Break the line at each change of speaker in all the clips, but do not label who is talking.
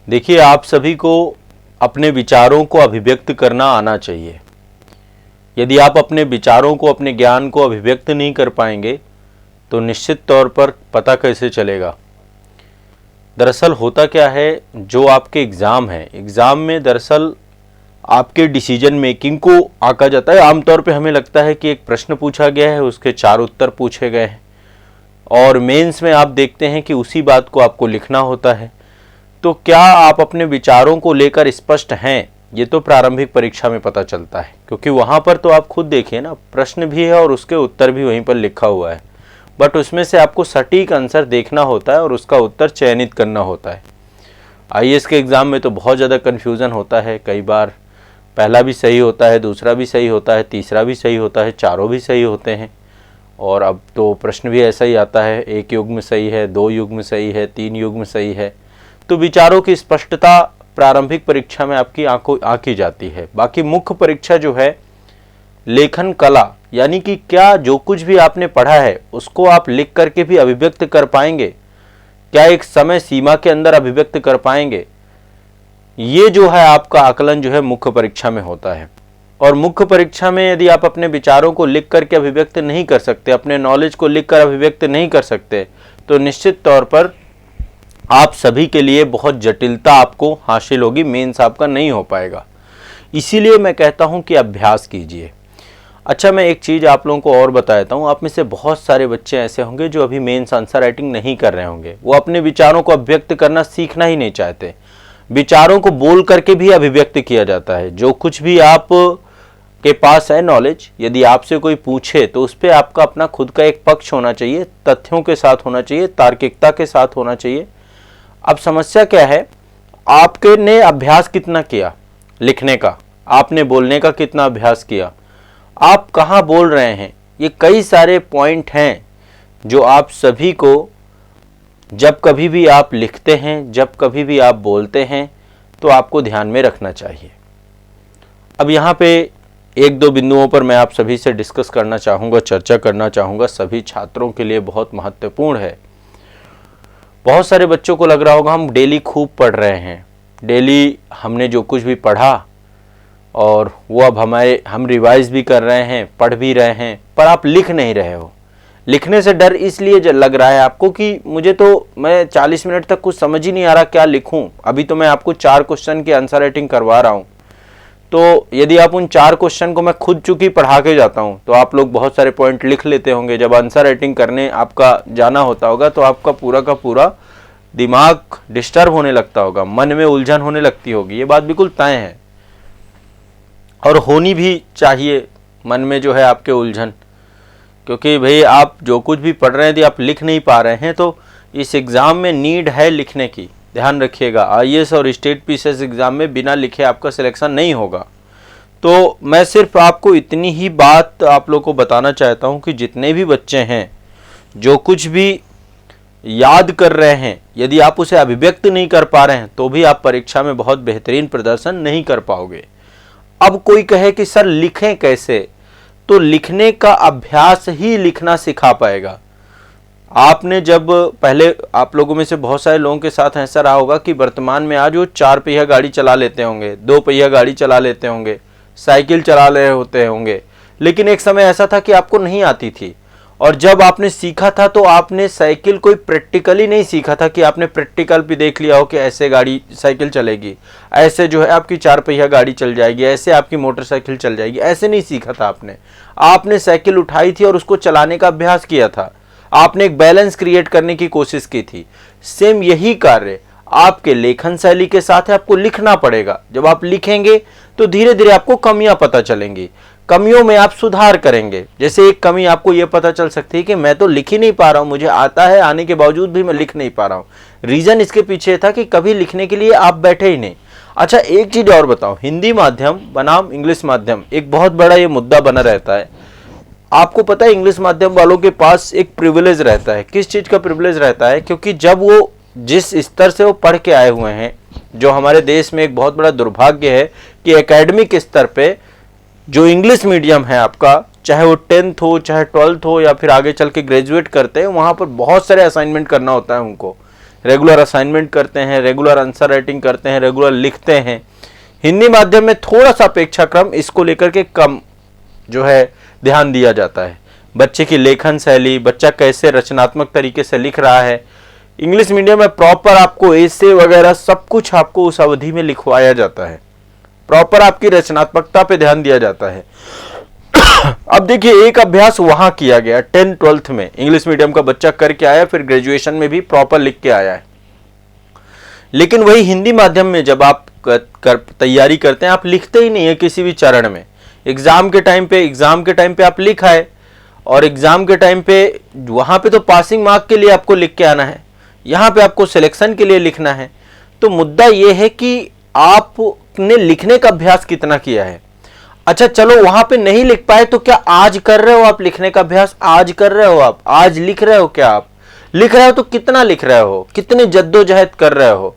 देखिए, आप सभी को अपने विचारों को अभिव्यक्त करना आना चाहिए। यदि आप अपने विचारों को, अपने ज्ञान को अभिव्यक्त नहीं कर पाएंगे तो निश्चित तौर पर पता कैसे चलेगा। दरअसल होता क्या है, जो आपके एग्ज़ाम है, एग्ज़ाम में दरअसल आपके डिसीजन मेकिंग को आंका जाता है। आमतौर पे हमें लगता है कि एक प्रश्न पूछा गया है, उसके 4 उत्तर पूछे गए हैं, और मेंस में आप देखते हैं कि उसी बात को आपको लिखना होता है। तो क्या आप अपने विचारों को लेकर स्पष्ट हैं, ये तो प्रारंभिक परीक्षा में पता चलता है, क्योंकि वहाँ पर तो आप खुद देखिए ना, प्रश्न भी है और उसके उत्तर भी वहीं पर लिखा हुआ है, बट उसमें से आपको सटीक आंसर देखना होता है और उसका उत्तर चयनित करना होता है। आईएएस के एग्ज़ाम में तो बहुत ज़्यादा कन्फ्यूज़न होता है। कई बार पहला भी सही होता है, दूसरा भी सही होता है, तीसरा भी सही होता है, चारों भी सही होते हैं। और अब तो प्रश्न भी ऐसा ही आता है, 1 युग्म सही है, 2 युग्म सही है, 3 युग्म सही है। तो विचारों की स्पष्टता प्रारंभिक परीक्षा में आपकी आंकी जाती है। बाकी मुख्य परीक्षा जो है, लेखन कला, यानी कि क्या जो कुछ भी आपने पढ़ा है उसको आप लिख करके भी अभिव्यक्त कर पाएंगे, क्या एक समय सीमा के अंदर अभिव्यक्त कर पाएंगे, ये जो है आपका आकलन जो है मुख्य परीक्षा में होता है। और मुख्य परीक्षा में यदि आप अपने विचारों को लिख करके अभिव्यक्त नहीं कर सकते, अपने नॉलेज को लिख कर अभिव्यक्त नहीं कर सकते, तो निश्चित तौर पर आप सभी के लिए बहुत जटिलता आपको हासिल होगी, मेंस आपका नहीं हो पाएगा। इसीलिए मैं कहता हूं कि अभ्यास कीजिए। अच्छा, मैं एक चीज़ आप लोगों को और बता देता हूँ। आप में से बहुत सारे बच्चे ऐसे होंगे जो अभी मेंस आंसर राइटिंग नहीं कर रहे होंगे, वो अपने विचारों को अभिव्यक्त करना सीखना ही नहीं चाहते। विचारों को बोल करके भी अभिव्यक्त किया जाता है। जो कुछ भी आप के पास है नॉलेज, यदि आपसे कोई पूछे तो उस पर आपका अपना खुद का एक पक्ष होना चाहिए, तथ्यों के साथ होना चाहिए, तार्किकता के साथ होना चाहिए। अब समस्या क्या है, आपके ने अभ्यास कितना किया लिखने का, आपने बोलने का कितना अभ्यास किया, आप कहाँ बोल रहे हैं, ये कई सारे पॉइंट हैं जो आप सभी को जब कभी भी आप लिखते हैं, जब कभी भी आप बोलते हैं, तो आपको ध्यान में रखना चाहिए। अब यहाँ पे 1-2 बिंदुओं पर मैं आप सभी से डिस्कस करना चाहूँगा, चर्चा करना चाहूँगा, सभी छात्रों के लिए बहुत महत्वपूर्ण है। बहुत सारे बच्चों को लग रहा होगा हम डेली खूब पढ़ रहे हैं, डेली हमने जो कुछ भी पढ़ा और वो अब हम रिवाइज भी कर रहे हैं, पढ़ भी रहे हैं, पर आप लिख नहीं रहे हो। लिखने से डर इसलिए लग रहा है आपको कि मैं 40 मिनट तक कुछ समझ ही नहीं आ रहा क्या लिखूं। अभी तो मैं आपको 4 क्वेश्चन की आंसर राइटिंग करवा रहा हूं, तो यदि आप उन 4 क्वेश्चन को मैं खुद चूंकि पढ़ा के जाता हूं तो आप लोग बहुत सारे पॉइंट लिख लेते होंगे। जब आंसर राइटिंग करने आपका जाना होता होगा तो आपका पूरा का पूरा दिमाग डिस्टर्ब होने लगता होगा, मन में उलझन होने लगती होगी। ये बात बिल्कुल तय है और होनी भी चाहिए मन में जो है आपके उलझन, क्योंकि भाई आप जो कुछ भी पढ़ रहे हैं यदि आप लिख नहीं पा रहे हैं तो इस एग्ज़ाम में नीड है लिखने की। ध्यान रखिएगा, आईएएस और स्टेट पीसीएस एग्ज़ाम में बिना लिखे आपका सिलेक्शन नहीं होगा। तो मैं सिर्फ आपको इतनी ही बात आप लोग को बताना चाहता हूं कि जितने भी बच्चे हैं जो कुछ भी याद कर रहे हैं, यदि आप उसे अभिव्यक्त नहीं कर पा रहे हैं तो भी आप परीक्षा में बहुत बेहतरीन प्रदर्शन नहीं कर पाओगे। अब कोई कहे कि सर लिखें कैसे, तो लिखने का अभ्यास ही लिखना सिखा पाएगा। आपने जब पहले, आप लोगों में से बहुत सारे लोगों के साथ ऐसा रहा होगा कि वर्तमान में आज वो 4 पहिया गाड़ी चला लेते होंगे, 2 पहिया गाड़ी चला लेते होंगे, साइकिल चला रहे होते होंगे, लेकिन एक समय ऐसा था कि आपको नहीं आती थी और जब आपने सीखा था तो आपने साइकिल कोई प्रैक्टिकली नहीं सीखा था कि आपने प्रैक्टिकल भी देख लिया हो कि ऐसे गाड़ी साइकिल चलेगी, ऐसे जो है आपकी 4 पहिया गाड़ी चल जाएगी, ऐसे आपकी मोटरसाइकिल चल जाएगी, ऐसे नहीं सीखा था आपने साइकिल उठाई थी और उसको चलाने का अभ्यास किया था, आपने एक बैलेंस क्रिएट करने की कोशिश की थी। सेम यही कार्य आपके लेखन शैली के साथ है, आपको लिखना पड़ेगा। जब आप लिखेंगे तो धीरे धीरे आपको कमियां पता चलेंगी, कमियों में आप सुधार करेंगे। जैसे एक कमी आपको यह पता चल सकती है कि मैं तो लिख ही नहीं पा रहा हूं, मुझे आता है, आने के बावजूद भी मैं लिख नहीं पा रहा हूं। रीजन इसके पीछे था कि कभी लिखने के लिए आप बैठे ही नहीं। अच्छा, एक चीज और बताओ, हिंदी माध्यम बनाम इंग्लिश माध्यम एक बहुत बड़ा ये मुद्दा बना रहता है। आपको पता है इंग्लिश माध्यम वालों के पास एक प्रिविलेज रहता है। किस चीज का प्रिविलेज रहता है? क्योंकि जब वो जिस स्तर से वो पढ़ के आए हुए हैं, जो हमारे देश में एक बहुत बड़ा दुर्भाग्य है कि एकेडमिक स्तर पे जो इंग्लिश मीडियम है आपका, चाहे वो 10th हो, चाहे 12th हो, या फिर आगे चल के ग्रेजुएट करते हैं, वहां पर बहुत सारे असाइनमेंट करना होता है उनको, रेगुलर असाइनमेंट करते हैं, रेगुलर आंसर राइटिंग करते हैं, रेगुलर लिखते हैं। हिंदी माध्यम में थोड़ा सा अपेक्षाक्रम इसको लेकर के कम जो है ध्यान दिया जाता है। बच्चे की लेखन शैली, बच्चा कैसे रचनात्मक तरीके से लिख रहा है। इंग्लिश मीडियम में प्रॉपर आपको एसे वगैरह सब कुछ आपको उस अवधि में लिखवाया जाता है, प्रॉपर आपकी रचनात्मकता पे ध्यान दिया जाता है। अब देखिए, एक अभ्यास वहां किया गया 10th 12th में इंग्लिश मीडियम का बच्चा करके आया, फिर ग्रेजुएशन में भी प्रॉपर लिख के आया है। लेकिन वही हिंदी माध्यम में जब आप तैयारी करते हैं, आप लिखते ही नहीं है किसी भी चरण में। एग्जाम के टाइम पे आप लिख आए, और एग्जाम के टाइम पे वहां पे तो पासिंग मार्क के लिए आपको लिख के आना है, यहाँ पे आपको सिलेक्शन के लिए लिखना है। तो मुद्दा यह है कि आपने लिखने का अभ्यास कितना किया है। अच्छा चलो, वहां पे नहीं लिख पाए तो क्या आज कर रहे हो आप लिखने का अभ्यास? आज कर रहे हो आप? आज लिख रहे हो? क्या आप लिख रहे हो तो कितना लिख रहे हो, कितने जद्दोजहद कर रहे हो?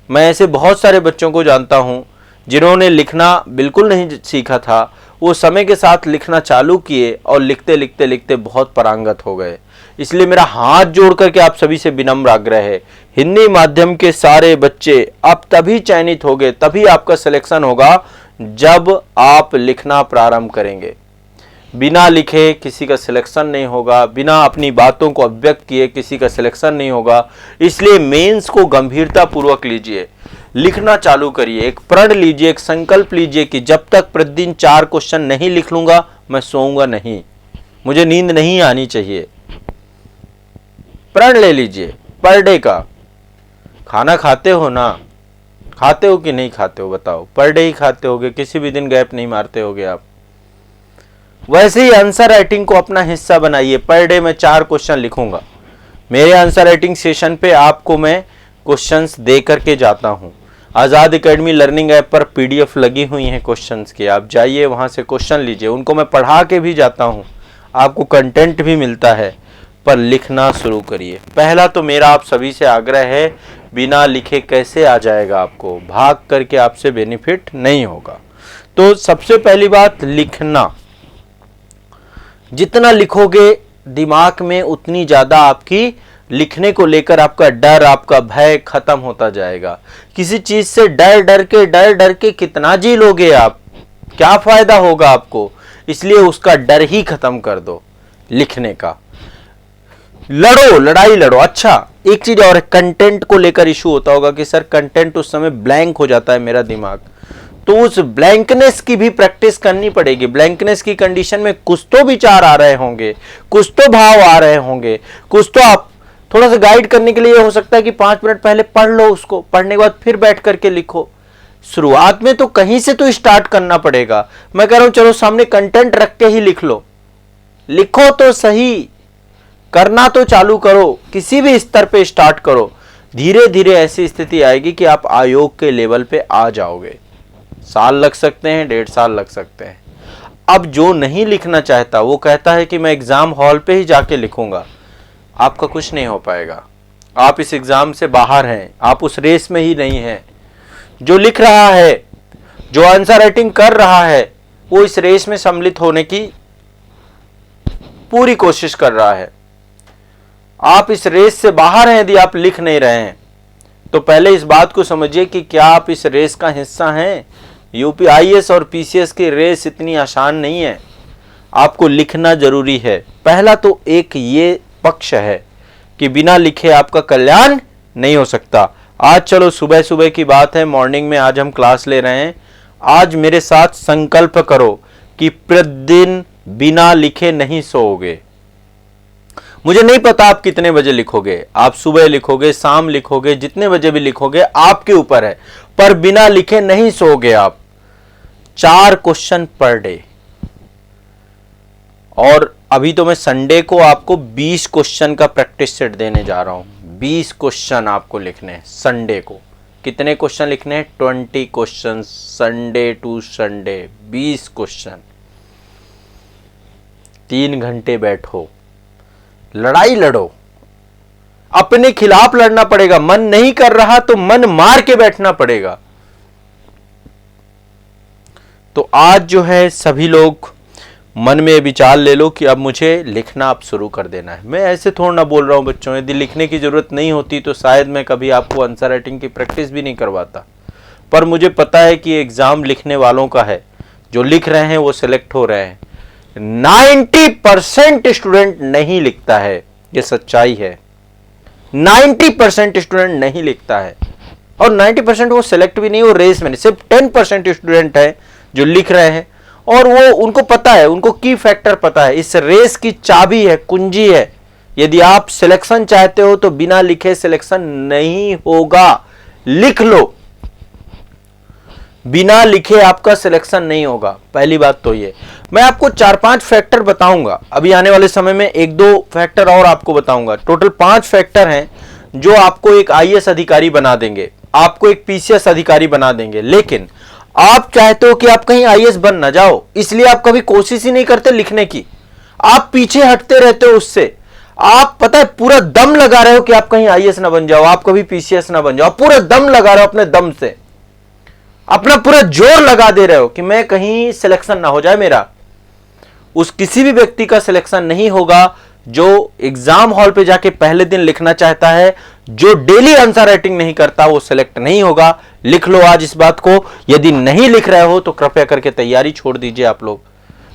मैं ऐसे बहुत सारे बच्चों को जानता हूं जिन्होंने लिखना बिल्कुल नहीं सीखा था, वो समय के साथ लिखना चालू किए और लिखते लिखते लिखते बहुत पारंगत हो गए। इसलिए मेरा हाथ जोड़ करके आप सभी से विनम्र आग्रह है, हिंदी माध्यम के सारे बच्चे अब तभी चयनित होंगे, तभी आपका सिलेक्शन होगा जब आप लिखना प्रारंभ करेंगे। बिना लिखे किसी का सिलेक्शन नहीं होगा, बिना अपनी बातों को अभिव्यक्त किए किसी का सिलेक्शन नहीं होगा। इसलिए मेंस को गंभीरता पूर्वक लीजिए, लिखना चालू करिए, एक प्रण लीजिए, एक संकल्प लीजिए कि जब तक प्रतिदिन 4 क्वेश्चन नहीं लिख लूंगा मैं सोऊंगा नहीं, मुझे नींद नहीं आनी चाहिए। प्रण ले लीजिए पर डे का। खाना खाते हो ना? खाते हो कि नहीं खाते हो बताओ? पर डे ही खाते होगे, किसी भी दिन गैप नहीं मारते होगे आप। वैसे ही आंसर राइटिंग को अपना हिस्सा बनाइए। पर डे मैं 4 क्वेश्चन लिखूंगा। मेरे आंसर राइटिंग सेशन पे आपको मैं क्वेश्चंस दे करके जाता हूं। आजाद एकेडमी लर्निंग ऐप पर पीडीएफ लगी हुई हैं क्वेश्चंस की, आप जाइए वहां से क्वेश्चन लीजिए, उनको मैं पढ़ा के भी जाता हूं, आपको कंटेंट भी मिलता है। पर लिखना शुरू करिए। पहला तो मेरा आप सभी से आग्रह है, बिना लिखे कैसे आ जाएगा आपको, भाग करके आपसे बेनिफिट नहीं होगा। तो सबसे पहली बात लिखना। जितना लिखोगे दिमाग में उतनी ज्यादा आपकी लिखने को लेकर आपका डर, आपका भय खत्म होता जाएगा। किसी चीज से डर डर के कितना जी लोगे आप, क्या फायदा होगा आपको? इसलिए उसका डर ही खत्म कर दो। लिखने का लड़ो, लड़ाई लड़ो। अच्छा एक चीज और, कंटेंट को लेकर इशू होता होगा कि सर कंटेंट उस समय ब्लैंक हो जाता है मेरा दिमाग, तो उस ब्लैंकनेस की भी प्रैक्टिस करनी पड़ेगी। ब्लैंकनेस की कंडीशन में कुछ तो विचार आ रहे होंगे, कुछ तो भाव आ रहे होंगे, कुछ तो आप थोड़ा सा गाइड करने के लिए हो सकता है कि 5 मिनट पहले पढ़ लो, उसको पढ़ने के बाद फिर बैठ करके लिखो। शुरुआत में तो कहीं से तो स्टार्ट करना पड़ेगा। मैं कह रहा हूं चलो सामने कंटेंट रख के ही लिख लो, लिखो तो सही, करना तो चालू करो, किसी भी स्तर पे स्टार्ट करो। धीरे धीरे ऐसी स्थिति आएगी कि आप आयोग के लेवल पे आ जाओगे। साल लग सकते हैं, 1.5 साल लग सकते हैं। अब जो नहीं लिखना चाहता वो कहता है कि मैं एग्जाम हॉल पे ही जाके लिखूंगा, आपका कुछ नहीं हो पाएगा। आप इस एग्जाम से बाहर हैं, आप उस रेस में ही नहीं हैं। जो लिख रहा है, जो आंसर राइटिंग कर रहा है, वो इस रेस में सम्मिलित होने की पूरी कोशिश कर रहा है। आप इस रेस से बाहर हैं। यदि आप लिख नहीं रहे हैं तो पहले इस बात को समझिए कि क्या आप इस रेस का हिस्सा हैं। यूपीआईएएस और पीसीएस की रेस इतनी आसान नहीं है, आपको लिखना जरूरी है। पहला तो एक ये पक्ष है कि बिना लिखे आपका कल्याण नहीं हो सकता। आज चलो सुबह सुबह की बात है, मॉर्निंग में आज हम क्लास ले रहे हैं। आज मेरे साथ संकल्प करो कि प्रतिदिन बिना लिखे नहीं सोओगे। मुझे नहीं पता आप कितने बजे लिखोगे, आप सुबह लिखोगे, शाम लिखोगे, जितने बजे भी लिखोगे आपके ऊपर है, पर बिना लिखे नहीं सोओगे आप। 4 क्वेश्चन पर डे। और अभी तो मैं संडे को आपको 20 क्वेश्चन का प्रैक्टिस सेट देने जा रहा हूं। 20 क्वेश्चन आपको लिखने हैं संडे को। कितने क्वेश्चन लिखने हैं? 20 question Sunday to Sunday, 20 question. 3 घंटे बैठो, लड़ाई लड़ो, अपने खिलाफ लड़ना पड़ेगा। मन नहीं कर रहा तो मन मार के बैठना पड़ेगा। तो आज जो है सभी लोग मन में विचार ले लो कि अब मुझे लिखना आप शुरू कर देना है। मैं ऐसे थोड़ा ना बोल रहा हूँ बच्चों, यदि लिखने की ज़रूरत नहीं होती तो शायद मैं कभी आपको आंसर राइटिंग की प्रैक्टिस भी नहीं करवाता। पर मुझे पता है कि एग्ज़ाम लिखने वालों का है, जो लिख रहे हैं वो सिलेक्ट हो रहे हैं। 90% स्टूडेंट नहीं लिखता है, ये सच्चाई है। 90% स्टूडेंट नहीं लिखता है और 90% वो सिलेक्ट भी नहीं, वो रेस में नहीं। सिर्फ 10% स्टूडेंट है जो लिख रहे हैं और वो उनको पता है, उनको की फैक्टर पता है। इस रेस की चाबी है, कुंजी है। यदि आप सिलेक्शन चाहते हो तो बिना लिखे सिलेक्शन नहीं होगा। लिख लो, बिना लिखे आपका सिलेक्शन नहीं होगा। पहली बात तो ये। मैं आपको 4-5 फैक्टर बताऊंगा अभी आने वाले समय में, 1-2 फैक्टर और आपको बताऊंगा। टोटल 5 फैक्टर हैं जो आपको एक आईएएस अधिकारी बना देंगे, आपको एक पीसीएस अधिकारी बना देंगे। लेकिन आप चाहते हो कि आप कहीं आईएएस बन ना जाओ, इसलिए आप कभी कोशिश ही नहीं करते लिखने की। आप पीछे हटते रहते हो उससे। आप पता है पूरा दम लगा रहे हो कि आप कहीं आईएएस ना बन जाओ, आप कभी पीसीएस ना बन जाओ। पूरा दम लगा रहे हो, अपने दम से अपना पूरा जोर लगा दे रहे हो कि मैं कहीं सिलेक्शन ना हो जाए मेरा। उस किसी भी व्यक्ति का सिलेक्शन नहीं होगा जो एग्जाम हॉल पे जाके पहले दिन लिखना चाहता है। जो डेली आंसर राइटिंग नहीं करता वो सिलेक्ट नहीं होगा। लिख लो आज इस बात को। यदि नहीं लिख रहे हो तो कृपया करके तैयारी छोड़ दीजिए आप लोग।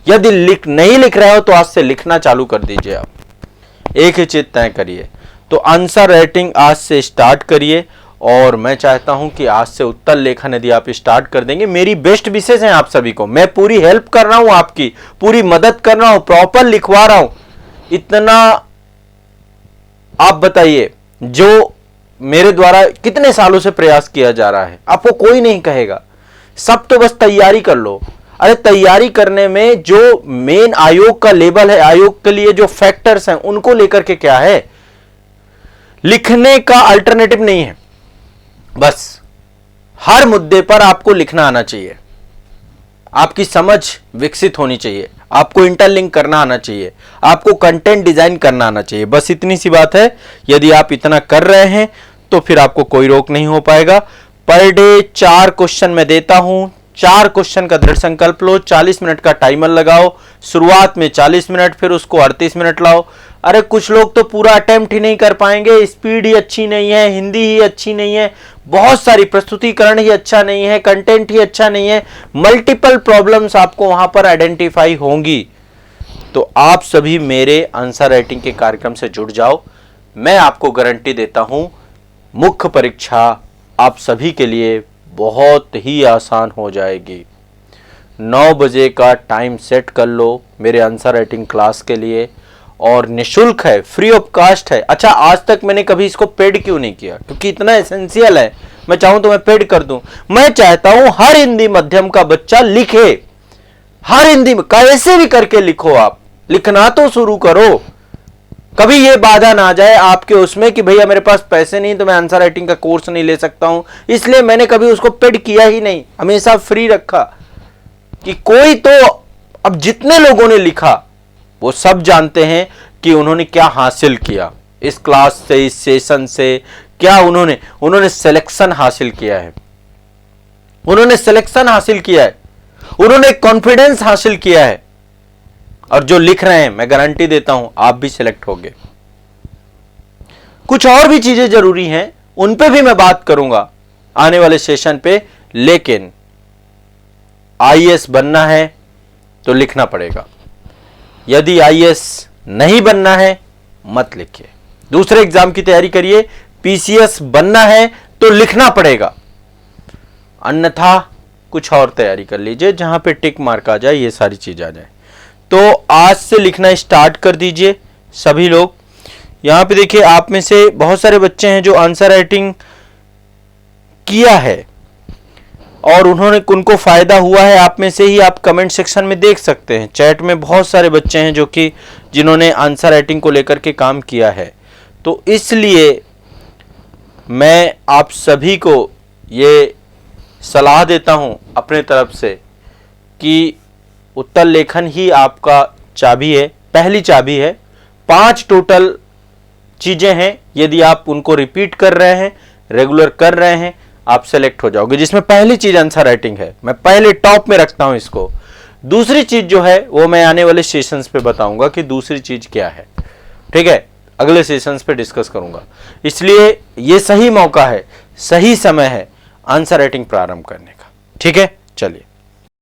यदि नहीं लिख रहे हो तो आज से लिखना चालू कर दीजिए। आप एक ही चीज तय करिए, तो आंसर राइटिंग आज से स्टार्ट करिए। और मैं चाहता हूं कि आज से उत्तर लेखन यदि आप स्टार्ट कर देंगे, मेरी बेस्ट विशेष है आप सभी को। मैं पूरी हेल्प कर रहा हूं, आपकी पूरी मदद कर रहा हूं, प्रॉपर लिखवा रहा हूं। इतना आप बताइए, जो मेरे द्वारा कितने सालों से प्रयास किया जा रहा है, आपको कोई नहीं कहेगा। सब तो बस तैयारी कर लो। अरे तैयारी करने में जो मेन आयोग का लेवल है, आयोग के लिए जो फैक्टर्स हैं उनको लेकर के क्या है, लिखने का अल्टरनेटिव नहीं है। बस हर मुद्दे पर आपको लिखना आना चाहिए, आपकी समझ विकसित होनी चाहिए, आपको इंटरलिंक करना आना चाहिए, आपको कंटेंट डिजाइन करना आना चाहिए। बस इतनी सी बात है। यदि आप इतना कर रहे हैं तो फिर आपको कोई रोक नहीं हो पाएगा। पर डे 4 क्वेश्चन मैं देता हूं। 4 क्वेश्चन का दृढ़ संकल्प लो। 40 मिनट का टाइमर लगाओ। शुरुआत में 40 मिनट, फिर उसको 38 मिनट लाओ। अरे कुछ लोग तो पूरा अटेम्प्ट ही नहीं कर पाएंगे, स्पीड ही अच्छी नहीं है, हिंदी ही अच्छी नहीं है, बहुत सारी प्रस्तुतिकरण ही अच्छा नहीं है, कंटेंट ही अच्छा नहीं है। मल्टीपल प्रॉब्लम्स आपको वहां पर आइडेंटिफाई होंगी। तो आप सभी मेरे आंसर राइटिंग के कार्यक्रम से जुड़ जाओ। मैं आपको गारंटी देता हूं, मुख्य परीक्षा आप सभी के लिए बहुत ही आसान हो जाएगी। 9 बजे का टाइम सेट कर लो मेरे आंसर राइटिंग क्लास के लिए, और निशुल्क है, फ्री ऑफ कास्ट है। अच्छा, आज तक मैंने कभी इसको पेड क्यों नहीं किया? क्योंकि इतना एसेंशियल है। मैं चाहूं तो मैं पेड कर दूं। मैं चाहता हूं हर हिंदी मध्यम का बच्चा लिखे। हर हिंदी में कैसे भी करके लिखो, आप लिखना तो शुरू करो। कभी ये बाधा ना आ जाए आपके उसमें कि भैया मेरे पास पैसे नहीं तो मैं आंसर राइटिंग का कोर्स नहीं ले सकता हूं। इसलिए मैंने कभी उसको पेड किया ही नहीं, हमेशा फ्री रखा। कि कोई तो, अब जितने लोगों ने लिखा वो सब जानते हैं कि उन्होंने क्या हासिल किया इस क्लास से, इस सेशन से। क्या उन्होंने सिलेक्शन हासिल किया है, उन्होंने सिलेक्शन हासिल किया है, उन्होंने कॉन्फिडेंस हासिल किया है। और जो लिख रहे हैं, मैं गारंटी देता हूं आप भी सिलेक्ट होंगे। कुछ और भी चीजें जरूरी हैं, उन पे भी मैं बात करूंगा आने वाले सेशन पे। लेकिन आईएएस बनना है तो लिखना पड़ेगा। यदि आईएएस नहीं बनना है मत लिखिए, दूसरे एग्जाम की तैयारी करिए। पीसीएस बनना है तो लिखना पड़ेगा, अन्यथा कुछ और तैयारी कर लीजिए जहां पे टिक मार्क आ जाए, ये सारी चीज आ जाए। तो आज से लिखना स्टार्ट कर दीजिए सभी लोग। यहां पे देखिए, आप में से बहुत सारे बच्चे हैं जो आंसर राइटिंग किया है और उनको फायदा हुआ है। आप में से ही आप कमेंट सेक्शन में देख सकते हैं, चैट में बहुत सारे बच्चे हैं जो कि जिन्होंने आंसर राइटिंग को लेकर के काम किया है। तो इसलिए मैं आप सभी को ये सलाह देता हूं अपने तरफ से कि उत्तर लेखन ही आपका चाबी है, पहली चाबी है। 5 टोटल चीजें हैं, यदि आप उनको रिपीट कर रहे हैं, रेगुलर कर रहे हैं, आप सेलेक्ट हो जाओगे। जिसमें पहली चीज आंसर राइटिंग है, मैं पहले टॉप में रखता हूं इसको। दूसरी चीज जो है वो मैं आने वाले सेशंस पे बताऊंगा कि दूसरी चीज क्या है, ठीक है, अगले सेशंस पे डिस्कस करूंगा। इसलिए ये सही मौका है, सही समय है आंसर राइटिंग प्रारंभ करने का, ठीक है। चलिए।